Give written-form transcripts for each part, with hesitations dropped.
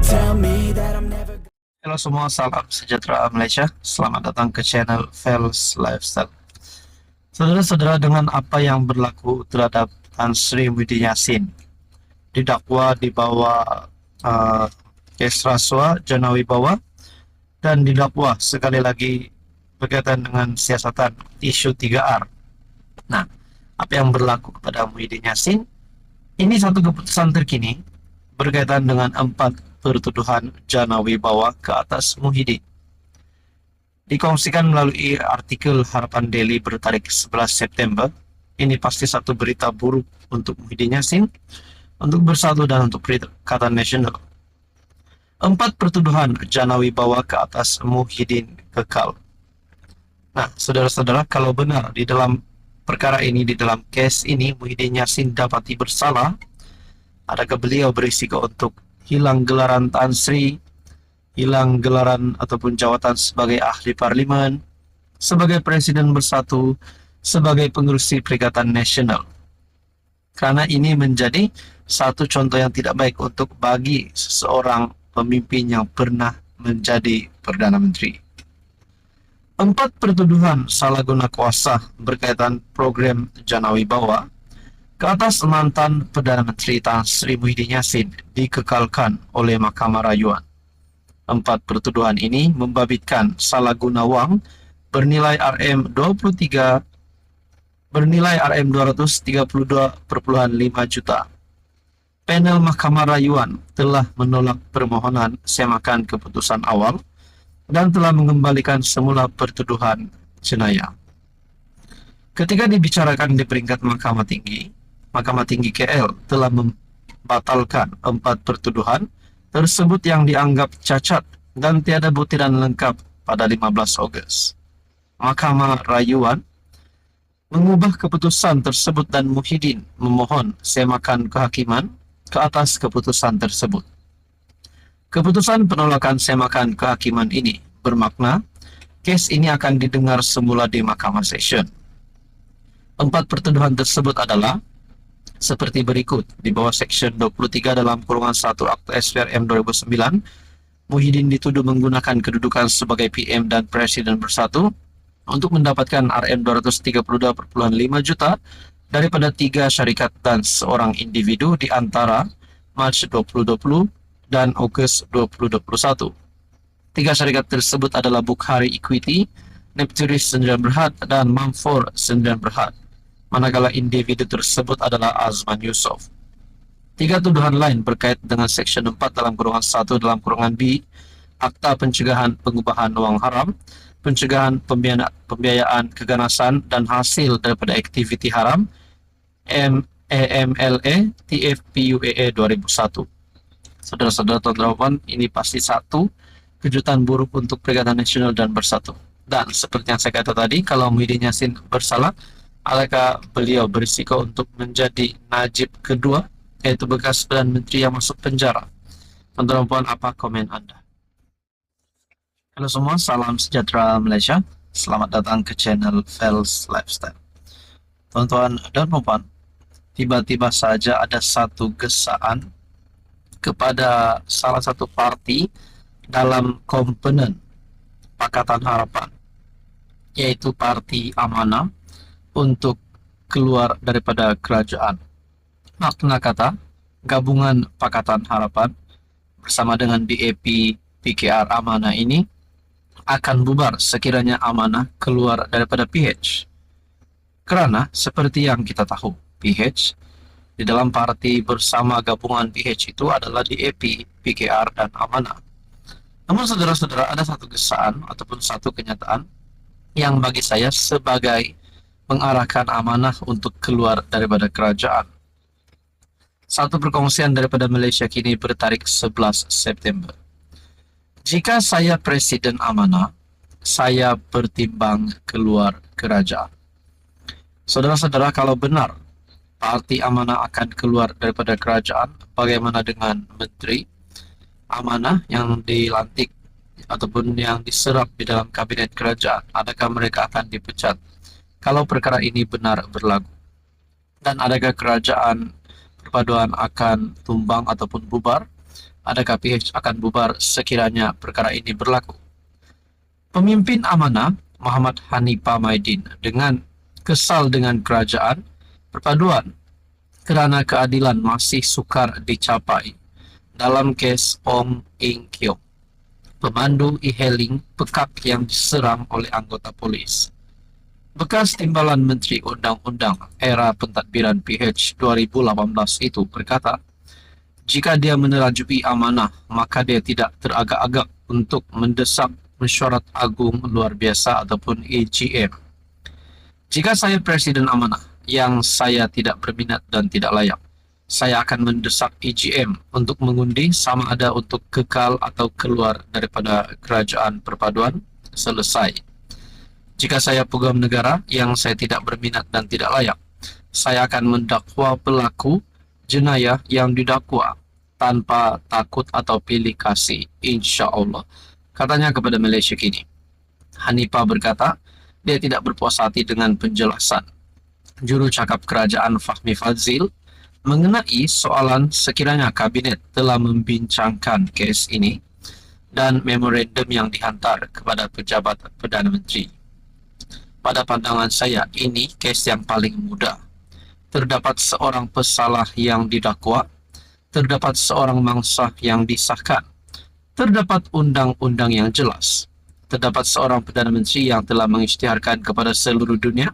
tell me that I'm never. Halo semua, salam sejahtera Malaysia. Selamat datang ke channel Fels Lifestyle. Saudara-saudara, dengan apa yang berlaku terhadap Tan Sri Muhyiddin Yassin, didakwa di bawah kes rasuah Jana Wibawa dan didakwa sekali lagi berkaitan dengan siasatan isu 3R. Nah, apa yang berlaku kepada Muhyiddin Yassin? Ini satu keputusan terkini berkaitan dengan 4 pertuduhan Jana Wibawa ke atas Muhyiddin. Dikongsikan melalui artikel Harapan Daily bertarik 11 September. Ini pasti satu berita buruk untuk Muhyiddin Yassin, untuk Bersatu dan untuk Perikatan Nasional. 4 pertuduhan Jana Wibawa ke atas Muhyiddin kekal. Nah, saudara-saudara, kalau benar di dalam perkara ini, di dalam kes ini Muhyiddin Yassin dapati bersalah, adakah beliau berisiko untuk hilang gelaran Tan Sri, hilang gelaran ataupun jawatan sebagai ahli parlimen, sebagai presiden Bersatu, sebagai pengerusi Perikatan Nasional. Karena ini menjadi satu contoh yang tidak baik untuk bagi seseorang pemimpin yang pernah menjadi Perdana Menteri. 4 pertuduhan salah guna kuasa berkaitan program Jana Wibawa ke atas mantan Perdana Menteri Tan Sri Muhyiddin Yassin dikekalkan oleh Mahkamah Rayuan. 4 pertuduhan ini membabitkan salah guna wang bernilai RM232,5 juta. Panel Mahkamah Rayuan telah menolak permohonan semakan keputusan awal dan telah mengembalikan semula pertuduhan jenayah. Ketika dibicarakan di peringkat Mahkamah Tinggi KL telah membatalkan 4 pertuduhan tersebut yang dianggap cacat dan tiada buktian lengkap pada 15 Ogos. Mahkamah Rayuan mengubah keputusan tersebut dan Muhyiddin memohon semakan kehakiman ke atas keputusan tersebut. Keputusan penolakan semakan kehakiman ini bermakna kes ini akan didengar semula di Mahkamah Session. 4 pertuduhan tersebut adalah seperti berikut. Di bawah Section 23 dalam kurungan 1 Akta SPRM 2009, Muhyiddin dituduh menggunakan kedudukan sebagai PM dan Presiden Bersatu untuk mendapatkan RM232,5 juta daripada 3 syarikat dan seorang individu di antara Mac 2020 dan Ogos 2021. 3 syarikat tersebut adalah Bukhari Equity, Nepturis 9 Berhad, dan Mamfor 9 Berhad. Manakala individu tersebut adalah Azman Yusof. 3 tuduhan lain berkait dengan Section 4 dalam kurungan 1 dalam kurungan B Akta Pencegahan Pengubahan Wang Haram, Pencegahan Pembiayaan Keganasan dan Hasil daripada Aktiviti Haram MAMLA TFPUAA 2001. Saudara-saudara, tuan-tuan, ini pasti satu kejutan buruk untuk Perikatan Nasional dan Bersatu. Dan seperti yang saya kata tadi, kalau Muhyiddin Yassin bersalah, adakah beliau berisiko untuk menjadi Najib kedua, yaitu bekas Perdana Menteri yang masuk penjara? Tuan-tuan, apa komen Anda? Halo semua, salam sejahtera Malaysia. Selamat datang ke channel Fels Lifestyle. Tuan-tuan dan puan, tiba-tiba saja ada satu gesaan kepada salah satu parti dalam komponen Pakatan Harapan, yaitu Parti Amanah, untuk keluar daripada kerajaan. Makna kata, gabungan Pakatan Harapan bersama dengan BAP PKR Amanah ini akan bubar sekiranya Amanah keluar daripada PH. Kerana seperti yang kita tahu, PH di dalam parti bersama gabungan PH itu adalah DAP, PKR, dan Amanah. Namun saudara-saudara, ada satu gesaan ataupun satu kenyataan yang bagi saya sebagai mengarahkan Amanah untuk keluar daripada kerajaan. Satu perkongsian daripada Malaysia Kini bertarik 11 September. Jika saya Presiden Amanah, saya bertimbang keluar kerajaan. Saudara-saudara, kalau benar Parti Amanah akan keluar daripada kerajaan, bagaimana dengan Menteri Amanah yang dilantik ataupun yang diserap di dalam kabinet kerajaan? Adakah mereka akan dipecat kalau perkara ini benar berlaku? Dan adakah kerajaan perpaduan akan tumbang ataupun bubar adakah PH akan bubar sekiranya perkara ini berlaku? Pemimpin amanah Muhammad Hanifah Maidin dengan kesal dengan kerajaan perpaduan kerana keadilan masih sukar dicapai dalam kes Ong Eng Kiong, pemandu e-hailing pekak yang diserang oleh anggota polis. Bekas timbalan Menteri Undang-Undang era pentadbiran PH 2018 itu berkata, jika dia menerajui amanah, maka dia tidak teragak-agak untuk mendesak Mesyuarat Agung Luar Biasa ataupun AGM. Jika saya Presiden amanah yang saya tidak berminat dan tidak layak, saya akan mendesak AGM untuk mengundi sama ada untuk kekal atau keluar daripada kerajaan perpaduan selesai. Jika saya pegawai negara yang saya tidak berminat dan tidak layak, saya akan mendakwa pelaku jenayah yang didakwa tanpa takut atau pilih kasih, insya Allah, katanya kepada Malaysia Kini. Hanifah berkata, dia tidak berpuas hati dengan penjelasan juru cakap kerajaan Fahmi Fadzil mengenai soalan sekiranya kabinet telah membincangkan kes ini dan memorandum yang dihantar kepada pejabat Perdana Menteri. Pada pandangan saya, ini kes yang paling mudah. Terdapat seorang pesalah yang didakwa, terdapat seorang mangsa yang disahkan, terdapat undang-undang yang jelas, terdapat seorang Perdana Menteri yang telah mengisytiharkan kepada seluruh dunia,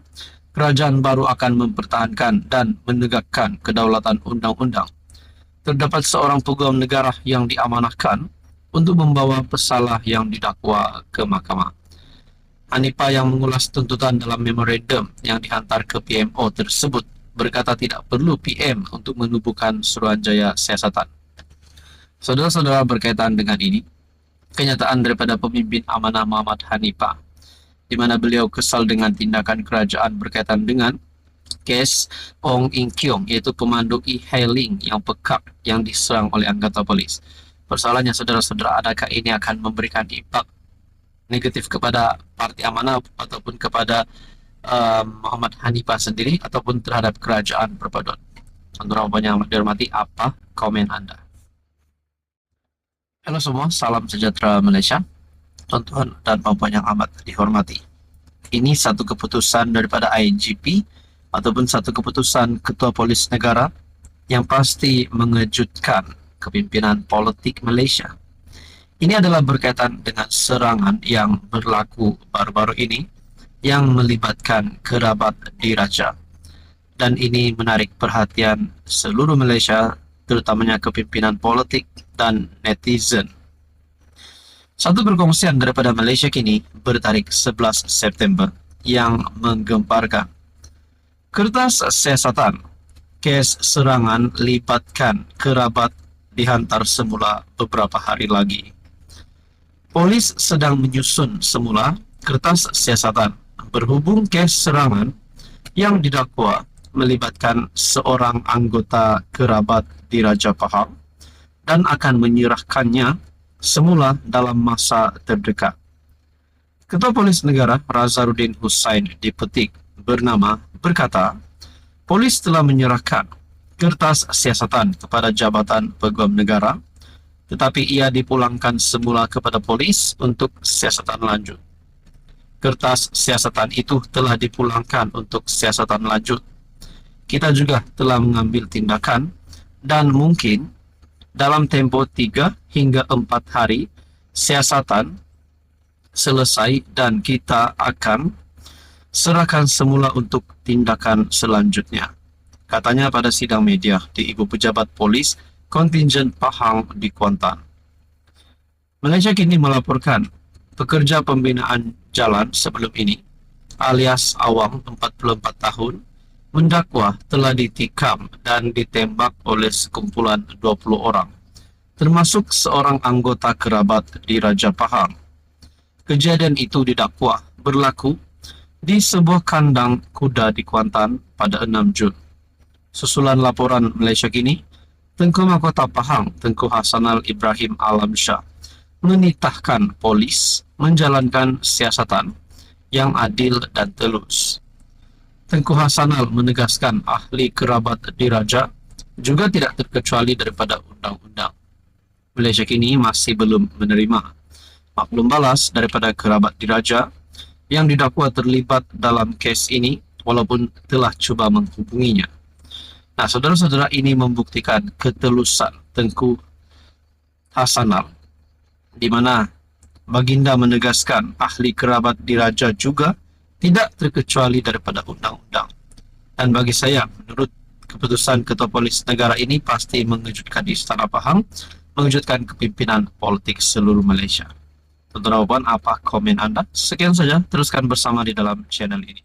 kerajaan baru akan mempertahankan dan menegakkan kedaulatan undang-undang. Terdapat seorang pegawai negara yang diamanahkan untuk membawa pesalah yang didakwa ke mahkamah. Hanifah yang mengulas tuntutan dalam memorandum yang dihantar ke PMO tersebut berkata tidak perlu PM untuk menubuhkan Suruhanjaya Siasatan. Saudara-saudara, berkaitan dengan ini, kenyataan daripada pemimpin amanah Muhammad Hanifah, di mana beliau kesal dengan tindakan kerajaan berkaitan dengan kes Ong Eng Kiong, yaitu pemandu e-hailing yang pekak yang diserang oleh anggota polis. Persoalannya, saudara-saudara, adakah ini akan memberikan impak negatif kepada parti amanah ataupun kepada Muhammad Hanifah sendiri ataupun terhadap kerajaan perpaduan? Saudara yang dihormati, apa komen Anda? Halo semua, salam sejahtera Malaysia, tuan-tuan dan puan yang amat dihormati. Ini satu keputusan daripada IGP ataupun satu keputusan Ketua Polis Negara yang pasti mengejutkan kepimpinan politik Malaysia. Ini adalah berkaitan dengan serangan yang berlaku baru-baru ini yang melibatkan kerabat diraja. Dan ini menarik perhatian seluruh Malaysia, terutamanya kepimpinan politik dan netizen. Satu perkongsian daripada Malaysia Kini bertarikh 11 September yang menggemparkan. Kertas siasatan, kes serangan libatkan kerabat dihantar semula beberapa hari lagi. Polis sedang menyusun semula kertas siasatan berhubung kes serangan yang didakwa melibatkan seorang anggota kerabat diraja Pahang dan akan menyerahkannya semula dalam masa terdekat. Ketua Polis Negara Razarudin Hussain Dipetik bernama berkata, polis telah menyerahkan kertas siasatan kepada Jabatan Peguam Negara, tetapi ia dipulangkan semula kepada polis untuk siasatan lanjut. Kertas siasatan itu telah dipulangkan untuk siasatan lanjut. Kita juga telah mengambil tindakan dan mungkin dalam tempoh 3 hingga 4 hari siasatan selesai dan kita akan serahkan semula untuk tindakan selanjutnya, katanya pada sidang media di Ibu Pejabat Polis Kontingen Pahang di Kuantan. Malaysia Kini melaporkan pekerja pembinaan jalan sebelum ini, alias Awang 44 tahun, mendakwa telah ditikam dan ditembak oleh sekumpulan 20 orang, termasuk seorang anggota kerabat di Raja Pahang. Kejadian itu didakwa berlaku di sebuah kandang kuda di Kuantan pada 6 Jun. Susulan laporan Malaysia Kini, Tengku Mahkota Pahang Tengku Hasanal Ibrahim Alamsyah menitahkan polis menjalankan siasatan yang adil dan telus. Tengku Hasanal menegaskan ahli kerabat diraja juga tidak terkecuali daripada undang-undang. Malaysia kini masih belum menerima maklum balas daripada kerabat diraja yang didakwa terlibat dalam kes ini walaupun telah cuba menghubunginya. Nah, saudara-saudara, ini membuktikan ketelusan Tengku Hasanal, di mana Baginda menegaskan ahli kerabat diraja juga tidak terkecuali daripada undang-undang. Dan bagi saya, menurut keputusan Ketua Polis Negara ini pasti mengejutkan Istana Pahang, mengejutkan kepimpinan politik seluruh Malaysia. Tuan-tuan dan puan, apa komen Anda? Sekian saja, teruskan bersama di dalam channel ini.